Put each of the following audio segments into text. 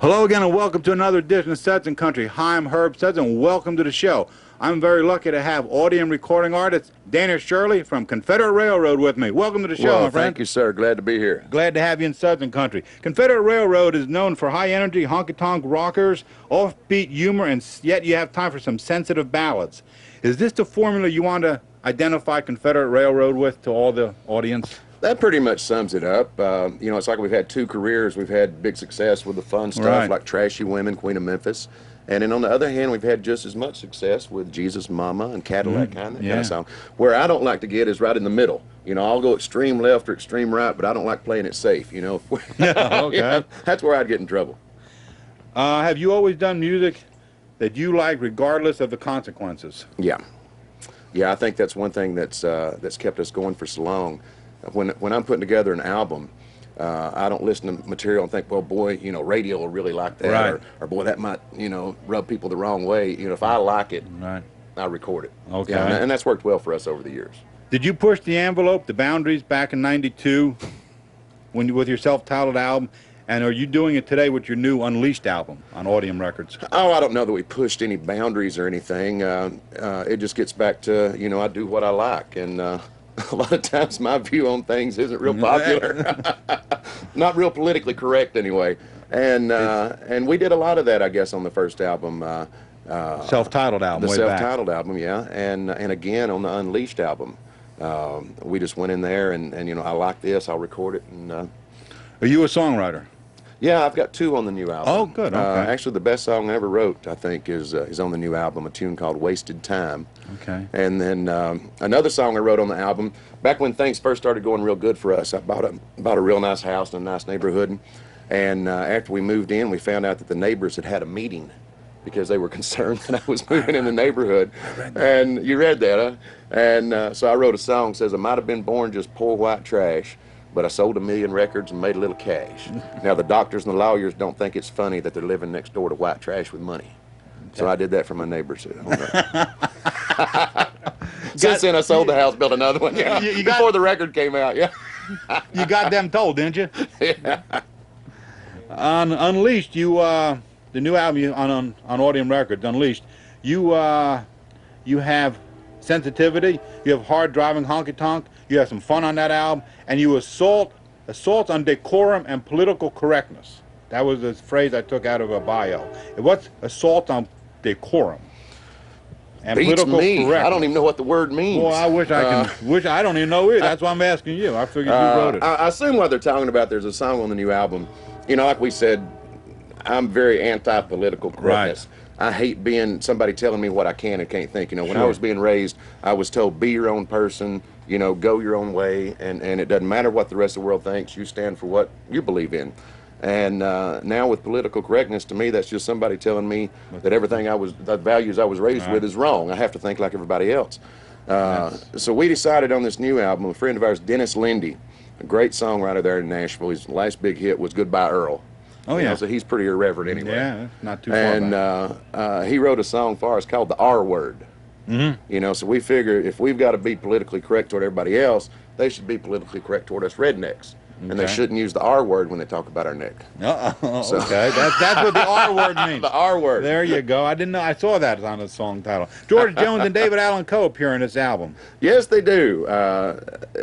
Hello again and welcome to another edition of Suds and Country. Hi, I'm Herb Suds and welcome to the show. I'm very lucky to have audio and recording artist Dana Shirley from Confederate Railroad with me. Welcome to the show, my friend. Thank you, sir. Glad to be here. Glad to have you in Suds and Country. Confederate Railroad is known for high-energy, honky-tonk rockers, offbeat humor, and yet you have time for some sensitive ballads. Is this the formula you want to identify Confederate Railroad with to all the audience? That pretty much sums it up. You know, it's like we've had two careers. We've had big success with the fun stuff Right. like Trashy Women, Queen of Memphis. And then on the other hand, we've had just as much success with Jesus Mama and Cadillac kind of song. Where I don't like to get is right in the middle. You know, I'll go extreme left or extreme right, but I don't like playing it safe, you know. Okay. Yeah, that's where I'd get in trouble. Have you always done music that you like regardless of the consequences? Yeah. Yeah, I think that's one thing that's kept us going for so long. When I'm putting together an album, I don't listen to material and think, well, boy, you know, radio will really like that, Right. or boy, that might, you know, rub people the wrong way. You know, if I like it, Right. I record it. Okay. Yeah, and that's worked well for us over the years. Did you push the envelope, the boundaries back in '92 when with your self-titled album? And are you doing it today with your new Unleashed album on Audium Records? Oh, I don't know that we pushed any boundaries or anything. It just gets back to, you know, I do what I like, and a lot of times my view on things isn't real popular. Not real politically correct anyway. And we did a lot of that, I guess, on the first album. Self-titled album, The way back. self-titled album, yeah. And again on the Unleashed album. We just went in there and, you know, I like this, I'll record it. And Are you a songwriter? yeah, I've got two on the new album. Oh, good, okay. Actually, the best song I ever wrote, I think, is on the new album, a tune called Wasted Time. Okay. And then another song I wrote on the album, back when things first started going real good for us, I bought a real nice house in a nice neighborhood. And after we moved in, we found out that the neighbors had a meeting because they were concerned that I was moving in the neighborhood. And you read that, huh? And so I wrote a song that says, I might have been born just poor white trash, but I sold 1 million records and made a little cash. Now the doctors and the lawyers don't think it's funny that they're living next door to white trash with money. So I did that for my neighbors. Since then I sold the house, built another one. Yeah, before the record came out. Yeah. You got them told, didn't you? Yeah. On Unleashed, you the new album on Audium Records, Unleashed, you have sensitivity, you have hard driving honky tonk, you have some fun on that album, and you assault on decorum and political correctness. That was the phrase I took out of a bio. What's assault on decorum and Beats political me. correctness? I don't even know what the word means. Well, I wish I can. I don't even know it. That's why I'm asking you. I figured you wrote it. I assume what they're talking about, there's a song on the new album. You know, like we said, I'm very anti-political correctness. I hate being somebody telling me what I can and can't think. You know, when I was being raised, I was told, be your own person, you know, go your own way, and it doesn't matter what the rest of the world thinks, you stand for what you believe in. And now with political correctness, to me, that's just somebody telling me that everything the values I was raised with is wrong. I have to think like everybody else. So we decided on this new album, a friend of ours, Dennis Lindy, a great songwriter there in Nashville, his last big hit was Goodbye Earl. Oh, You yeah. know, so he's pretty irreverent anyway. Yeah, not too far back. And he wrote a song for us called The R Word. You know, so we figure if we've got to be politically correct toward everybody else, they should be politically correct toward us rednecks. And they Okay. shouldn't use the R word when they talk about our neck. So- Okay, that's what the R word means. The R word. There you go. I didn't know. I saw that on the song title. George Jones and David Allan Coe appear in this album. Yes, they do.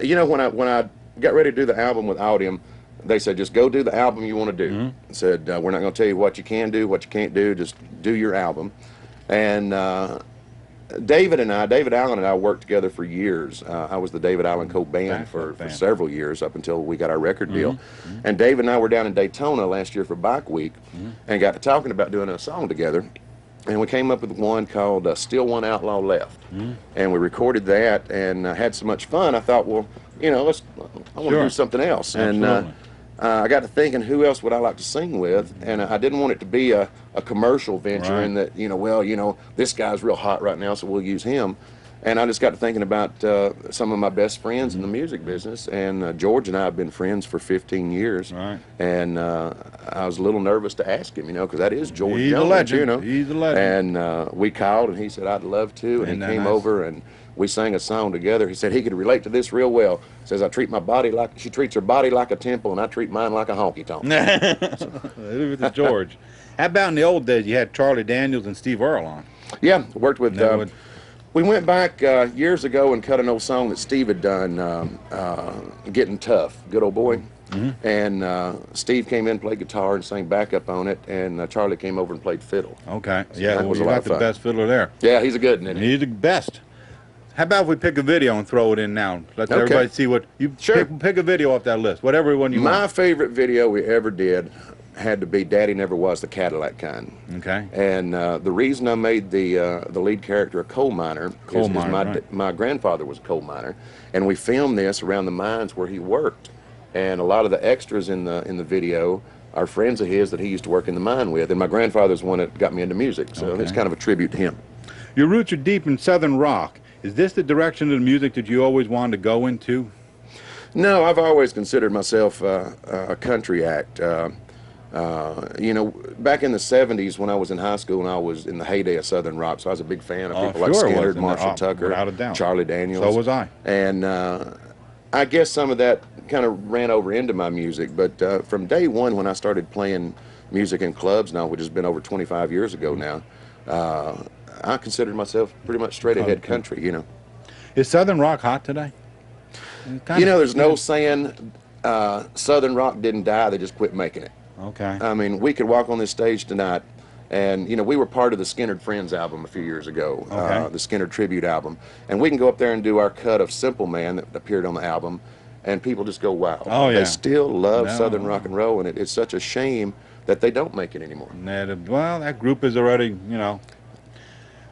You know, when I got ready to do the album with Audium, they said, just go do the album you want to do. Said, we're not going to tell you what you can do, what you can't do, just do your album. And David Allen and I worked together for years. I was the David Allan Coe band for several years up until we got our record deal. And David and I were down in Daytona last year for Bike Week and got to talking about doing a song together. And we came up with one called Still One Outlaw Left. And we recorded that and had so much fun, I thought, well, you know, I want to do something else. Absolutely. And I got to thinking, who else would I like to sing with? And I didn't want it to be a commercial venture in that, you know, well, you know, this guy's real hot right now, so we'll use him. And I just got to thinking about some of my best friends in the music business, and George and I have been friends for 15 years. Right. And I was a little nervous to ask him, because that is George He's Jones, a legend. He's a legend. And we called, and he said, I'd love to, and Isn't he that came nice? over, and we sang a song together. He said he could relate to this real well. Says, I treat my body like, she treats her body like a temple, and I treat mine like a honky-tonk. With the George. How about in the old days, you had Charlie Daniels and Steve Earle on? Yeah, worked with... we went back years ago and cut an old song that Steve had done, Getting Tough, Good Old Boy. And Steve came in, played guitar, and sang backup on it, and Charlie came over and played fiddle. Okay. So Yeah, that was you a lot got of the fun. best fiddler there. Yeah, he's a good one, isn't he? He's the best. How about if we pick a video and throw it in now? Let everybody see what you Sure. pick a video off that list, whatever one you My want. favorite video we ever did had to be Daddy Never Was the Cadillac Kind. Okay. And the reason I made the lead character a coal miner is my grandfather was a coal miner, and we filmed this around the mines where he worked. And a lot of the extras in the video are friends of his that he used to work in the mine with. And my grandfather's the one that got me into music, so it's kind of a tribute to him. Your roots are deep in Southern rock. Is this the direction of the music that you always wanted to go into? No, I've always considered myself a country act. You know, back in the 70s when I was in high school and I was in the heyday of Southern rock, so I was a big fan of people like Skinner, Marshall Tucker, without a doubt. Charlie Daniels. So was I. And I guess some of that kind of ran over into my music, but from day one when I started playing music in clubs now, which has been over 25 years ago now, I considered myself pretty much straight ahead country, you know. Is Southern rock hot today? You know, there's no saying Southern rock didn't die, they just quit making it. Okay. I mean, we could walk on this stage tonight, and, you know, we were part of the Skinner Friends album a few years ago, the Skinner Tribute album, and we can go up there and do our cut of Simple Man that appeared on the album, and people just go, wow. Oh, yeah. They still love Southern rock and roll, and it's such a shame that they don't make it anymore. Well, that group is already, you know.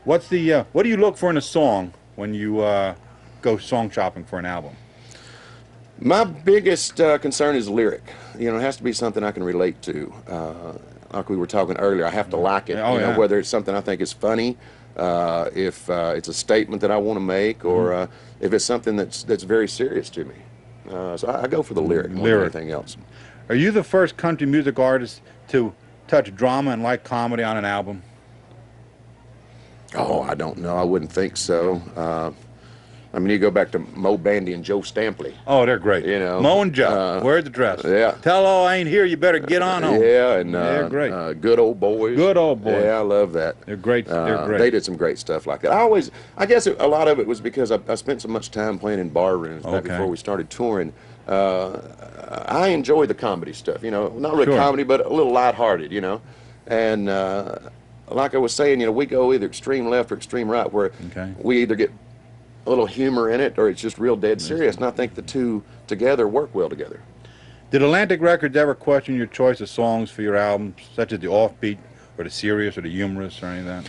What's the, what do you look for in a song when you go song shopping for an album? My biggest concern is lyric. You know, it has to be something I can relate to. Like we were talking earlier, I have to like it. You know, whether it's something I think is funny, if it's a statement that I want to make, or if it's something that's very serious to me. So I go for the lyric more than anything else. Are you the first country music artist to touch drama and light comedy on an album? Oh, I don't know. I wouldn't think so. I mean, you go back to Mo Bandy and Joe Stampley. Oh, they're great. You know, Mo and Joe, wear the dress. Yeah. Tell all I ain't here, you better get on home. Yeah, and they're great. Good Old Boys. Good Old Boys. Yeah, I love that. They're great. They're great. They did some great stuff like that. I guess a lot of it was because I spent so much time playing in bar rooms back before we started touring. I enjoy the comedy stuff, you know, not really comedy, but a little lighthearted, you know. And like I was saying, you know, we go either extreme left or extreme right, where we either get a little humor in it or it's just real dead serious. And I think the two together work well together. Did Atlantic Records ever question your choice of songs for your albums, such as the offbeat or the serious or the humorous or any of that?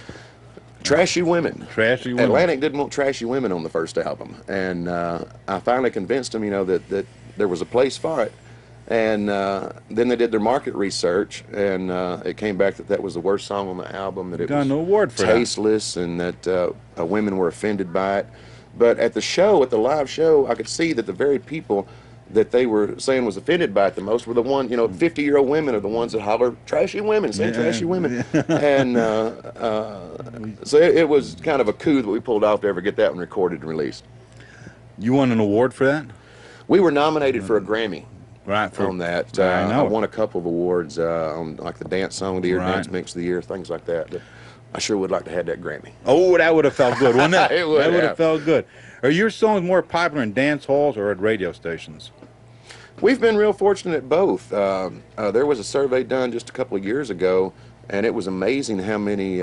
Trashy Women. Trashy Women. Atlantic didn't want Trashy Women on the first album. And I finally convinced them, you know, that there was a place for it. And then they did their market research, and it came back that was the worst song on the album, that it was an award for tasteless, and that women were offended by it. But at the show, at the live show, I could see that the very people that they were saying was offended by it the most were the one, you know, 50-year-old women are the ones that holler, trashy women, say trashy women. And so it was kind of a coup that we pulled off to ever get that one recorded and released. You won an award for that? We were nominated for a Grammy. Right. On that. I won a couple of awards on like the Dance Song of the Year, Dance Mix of the Year, things like that. But I sure would like to have that Grammy. Oh, that would have felt good, wouldn't it? It would. That would have felt good. Are your songs more popular in dance halls or at radio stations? We've been real fortunate at both. There was a survey done just a couple of years ago, and it was amazing how many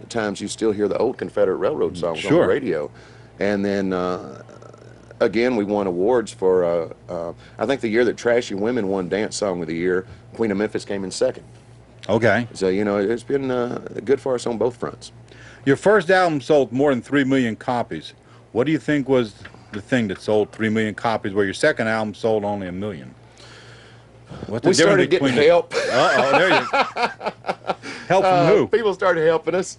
times you still hear the old Confederate Railroad songs on the radio. And then again, we won awards for, I think the year that Trashy Women won Dance Song of the Year, Queen of Memphis came in second. Okay. So, you know, it's been good for us on both fronts. Your first album sold more than 3 million copies. What do you think was the thing that sold 3 million copies where your second album sold only 1 million? We started getting help. Uh-oh, there you go. Help from who? People started helping us.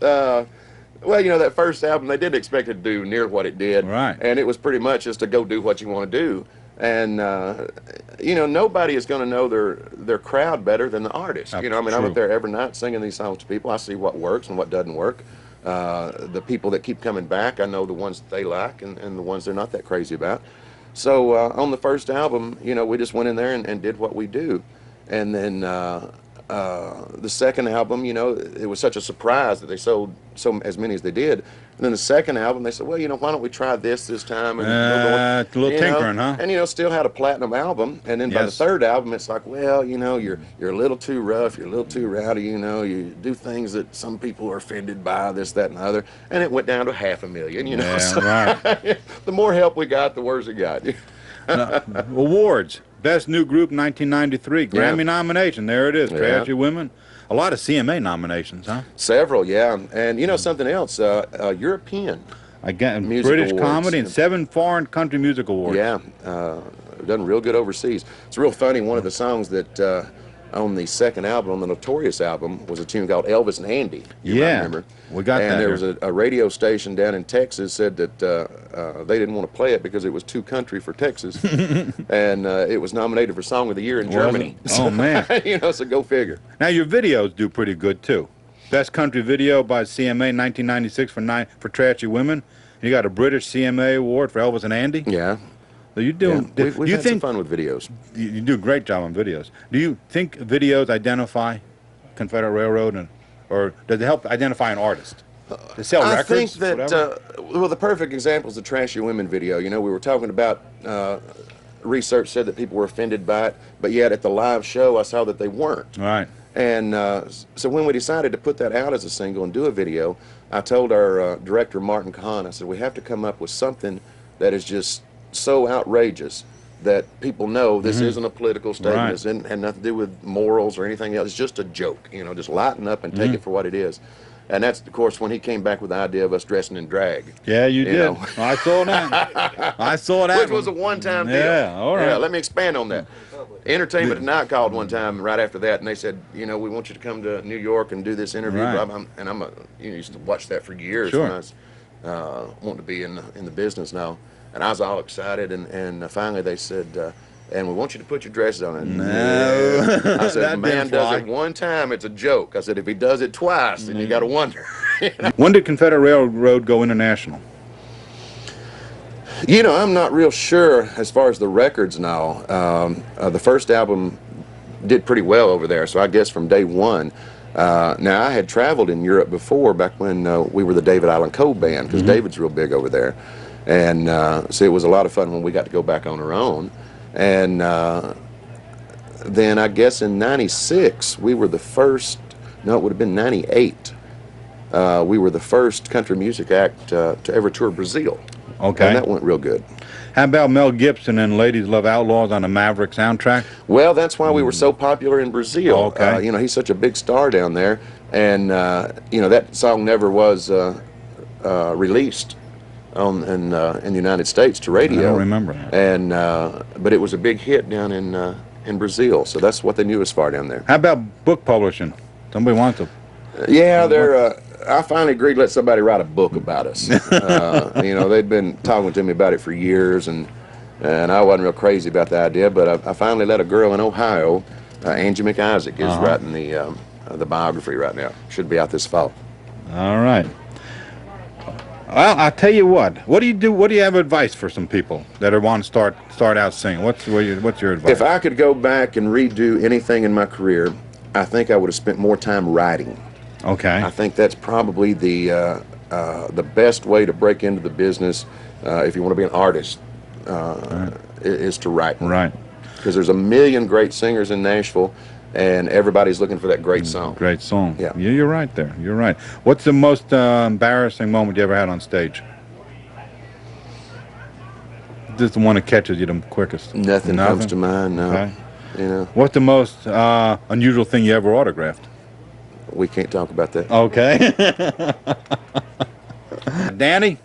Well, you know, that first album, they didn't expect it to do near what it did. Right. And it was pretty much just to go do what you want to do. And, you know, nobody is going to know their crowd better than the artist. That's You know, I mean, true. I'm up there every night singing these songs to people. I see what works and what doesn't work. The people that keep coming back, I know the ones that they like and the ones they're not that crazy about. So on the first album, you know, we just went in there and did what we do. And then the second album, you know, it was such a surprise that they sold as many as they did. And then the second album, they said, well, you know, why don't we try this time? And a little you know, tinkering, huh? And, you know, still had a platinum album. And then by the Yes. third album, it's like, well, you know, you're a little too rough, you're a little too rowdy, you know, you do things that some people are offended by, this, that, and the other. And it went down to 500,000, you know. Yeah, So, right. the more help we got, the worse it got. Awards. Best New Group 1993. Grammy nomination. There it is. Yeah. Trashy Women. A lot of CMA nominations, huh? Several, yeah. And, you know, something else, European. Again, Music British awards. Comedy and 7 foreign country music awards. Yeah, done real good overseas. It's real funny. One of the songs that on the second album, on the Notorious album, was a tune called Elvis and Andy. You might remember. We got and that. there here. was a radio station down in Texas said that they didn't want to play it because it was too country for Texas, and it was nominated for Song of the Year in Germany. Oh, man. You know, so go figure. Now your videos do pretty good too. Best country video by CMA 1996 for Trashy Women. You got a British CMA award for Elvis and Andy. Yeah. So you do. Yeah. We've you had some think fun with videos. you do a great job on videos? Do you think videos identify Confederate Railroad, or does it help identify an artist? To sell I records. think that well, the perfect example is the Trashy Women video. You know, we were talking about research said that people were offended by it, but yet at the live show, I saw that they weren't. Right. And so when we decided to put that out as a single and do a video, I told our director, Martin Kahn, I said, we have to come up with something that is just so outrageous that people know this isn't a political statement, Right. this had nothing to do with morals or anything else. It's just a joke, you know, just lighten up and take it for what it is. And that's, of course, when he came back with the idea of us dressing in drag. Yeah, you did. know. I saw that. I saw that. Which was a one-time deal. Yeah, all right. Yeah, let me expand on that. Entertainment Tonight called one time right after that, and they said, you know, we want you to come to New York and do this interview. Right. And I'm used to watch that for years Sure. when I was wanting to be in the business now. And I was all excited, and finally they said, and we want you to put your dresses on. And No. I said, That if a man didn't does fly. it one time, it's a joke. I said, if he does it twice, then you got to wonder. When did Confederate Railroad go international? You know, I'm not real sure as far as the records now. The first album did pretty well over there, so I guess from day one. Now, I had traveled in Europe before, back when we were the David Allen Coe band, because David's real big over there. And so it was a lot of fun when we got to go back on our own. And then I guess in '96, we were the first, no, it would have been '98. We were the first country music act to ever tour Brazil. Okay. And that went real good. How about Mel Gibson and Ladies Love Outlaws on the Maverick soundtrack? Well, that's why we were so popular in Brazil. Okay. You know, he's such a big star down there. And, you know, that song never was released in the United States to radio. I don't remember that. And, but it was a big hit down in Brazil. So that's what they knew us for down there. How about book publishing? Somebody wants to. Yeah, they're. I finally agreed to let somebody write a book about us. You know, they'd been talking to me about it for years, and I wasn't real crazy about the idea. But I finally let a girl in Ohio, Angie McIsaac, is writing the biography right now. Should be out this fall. All right. Well, I'll tell you what. What do you do? What do you have advice for some people that are want to start out singing? What's your advice? If I could go back and redo anything in my career, I think I would have spent more time writing. Okay. I think that's probably the best way to break into the business if you want to be an artist is to write. Right. Because there's a million great singers in Nashville, and everybody's looking for that great song. Great song. Yeah. You're right there. You're right. What's the most embarrassing moment you ever had on stage? Just the one that catches you the quickest. Nothing comes to mind. No. Okay. You know, What's the most unusual thing you ever autographed? we can't talk about that. Okay. Danny,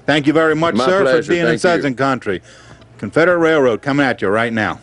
thank you very much, My sir, pleasure. for being in Thank you. Southern Country. Confederate Railroad coming at you right now.